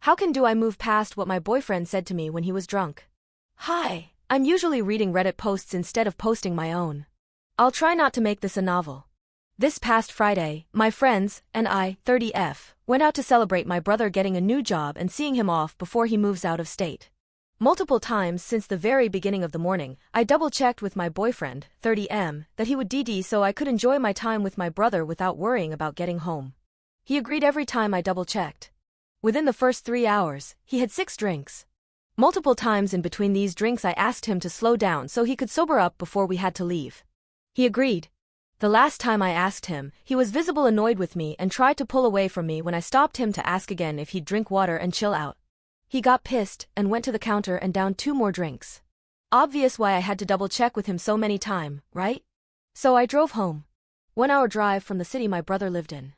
How can do I move past what my boyfriend said to me when he was drunk? Hi, I'm usually reading Reddit posts instead of posting my own. I'll try not to make this a novel. This past Friday, my friends and I, 30F, went out to celebrate my brother getting a new job and seeing him off before he moves out of state. Multiple times since the very beginning of the morning, I double-checked with my boyfriend, 30M, that he would DD so I could enjoy my time with my brother without worrying about getting home. He agreed every time I double-checked. Within the first 3 hours, he had 6 drinks. Multiple times in between these drinks I asked him to slow down so he could sober up before we had to leave. He agreed. The last time I asked him, he was visibly annoyed with me and tried to pull away from me when I stopped him to ask again if he'd drink water and chill out. He got pissed and went to the counter and downed 2 more drinks. Obvious why I had to double-check with him so many times, right? So I drove home. 1-hour drive from the city my brother lived in.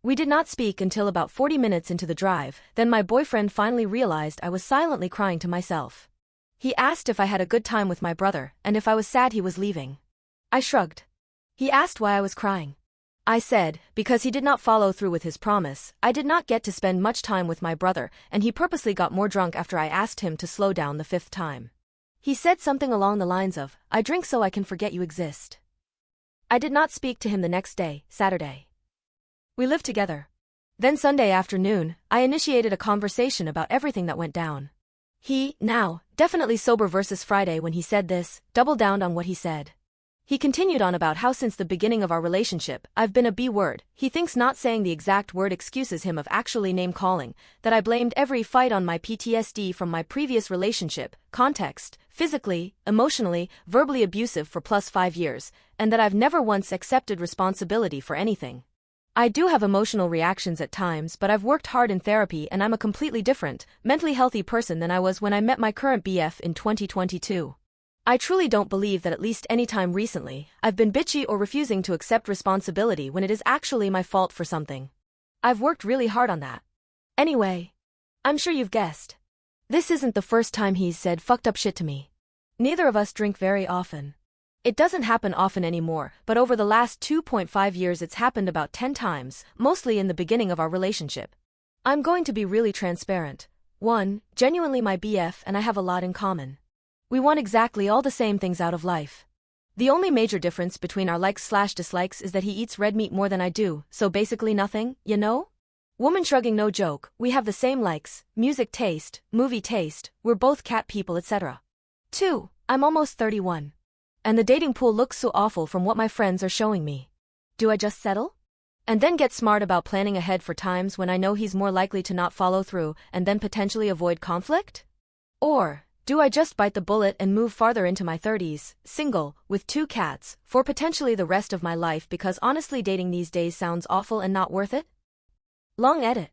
We did not speak until about 40 minutes into the drive, then my boyfriend finally realized I was silently crying to myself. He asked if I had a good time with my brother and if I was sad he was leaving. I shrugged. He asked why I was crying. I said, because he did not follow through with his promise. I did not get to spend much time with my brother, and he purposely got more drunk after I asked him to slow down the 5th time. He said something along the lines of, "I drink so I can forget you exist." I did not speak to him the next day, Saturday. We lived together. Then Sunday afternoon, I initiated a conversation about everything that went down. He, now, definitely sober versus Friday when he said this, doubled down on what he said. He continued on about how since the beginning of our relationship, I've been a B-word. He thinks not saying the exact word excuses him of actually name-calling, that I blamed every fight on my PTSD from my previous relationship, context, physically, emotionally, verbally abusive for plus 5 years, and that I've never once accepted responsibility for anything. I do have emotional reactions at times, but I've worked hard in therapy and I'm a completely different, mentally healthy person than I was when I met my current BF in 2022. I truly don't believe that at least any time recently, I've been bitchy or refusing to accept responsibility when it is actually my fault for something. I've worked really hard on that. Anyway, I'm sure you've guessed. This isn't the first time he's said fucked up shit to me. Neither of us drink very often. It doesn't happen often anymore, but over the last 2.5 years it's happened about 10 times, mostly in the beginning of our relationship. I'm going to be really transparent. 1, genuinely my BF and I have a lot in common. We want exactly all the same things out of life. The only major difference between our likes/dislikes is that he eats red meat more than I do, so basically nothing, you know? Woman shrugging, no joke, we have the same likes, music taste, movie taste, we're both cat people, etc. 2, I'm almost 31. And the dating pool looks so awful from what my friends are showing me. Do I just settle? And then get smart about planning ahead for times when I know he's more likely to not follow through and then potentially avoid conflict? Or do I just bite the bullet and move farther into my 30s, single, with 2 cats, for potentially the rest of my life because honestly dating these days sounds awful and not worth it? Long edit.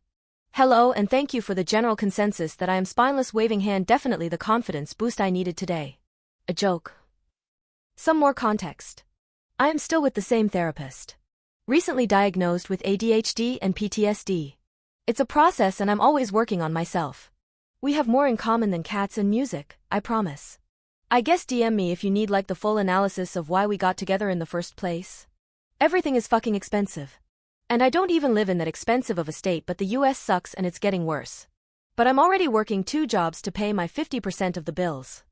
Hello and thank you for the general consensus that I am spineless waving hand, definitely the confidence boost I needed today. A joke. Some more context. I am still with the same therapist. Recently diagnosed with ADHD and PTSD. It's a process and I'm always working on myself. We have more in common than cats and music, I promise. I guess DM me if you need like the full analysis of why we got together in the first place. Everything is fucking expensive. And I don't even live in that expensive of a state, but the US sucks and it's getting worse. But I'm already working 2 jobs to pay my 50% of the bills.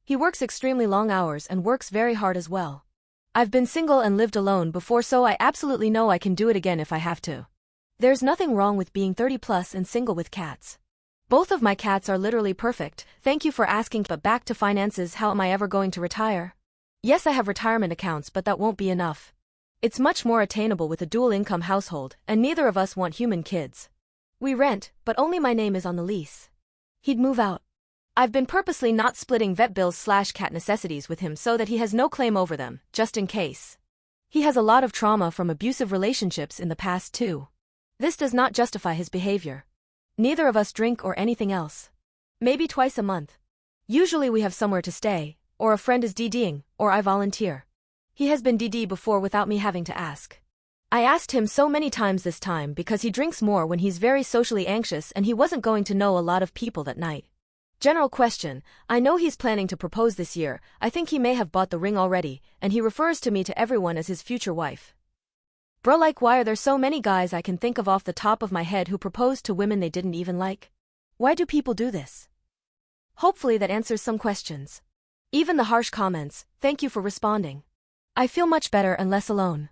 He works extremely long hours and works very hard as well. I've been single and lived alone before, so I absolutely know I can do it again if I have to. There's nothing wrong with being 30 plus and single with cats. Both of my cats are literally perfect, thank you for asking, but back to finances, how am I ever going to retire? Yes, I have retirement accounts, but that won't be enough. It's much more attainable with a dual income household, and neither of us want human kids. We rent, but only my name is on the lease. He'd move out. I've been purposely not splitting vet bills/cat necessities with him so that he has no claim over them, just in case. He has a lot of trauma from abusive relationships in the past too. This does not justify his behavior. Neither of us drink or anything else. Maybe twice a month. Usually we have somewhere to stay, or a friend is DDing, or I volunteer. He has been DD before without me having to ask. I asked him so many times this time because he drinks more when he's very socially anxious and he wasn't going to know a lot of people that night. General question, I know he's planning to propose this year, I think he may have bought the ring already, and he refers to me to everyone as his future wife. Bro, like why are there so many guys I can think of off the top of my head who proposed to women they didn't even like? Why do people do this? Hopefully that answers some questions. Even the harsh comments, thank you for responding. I feel much better and less alone.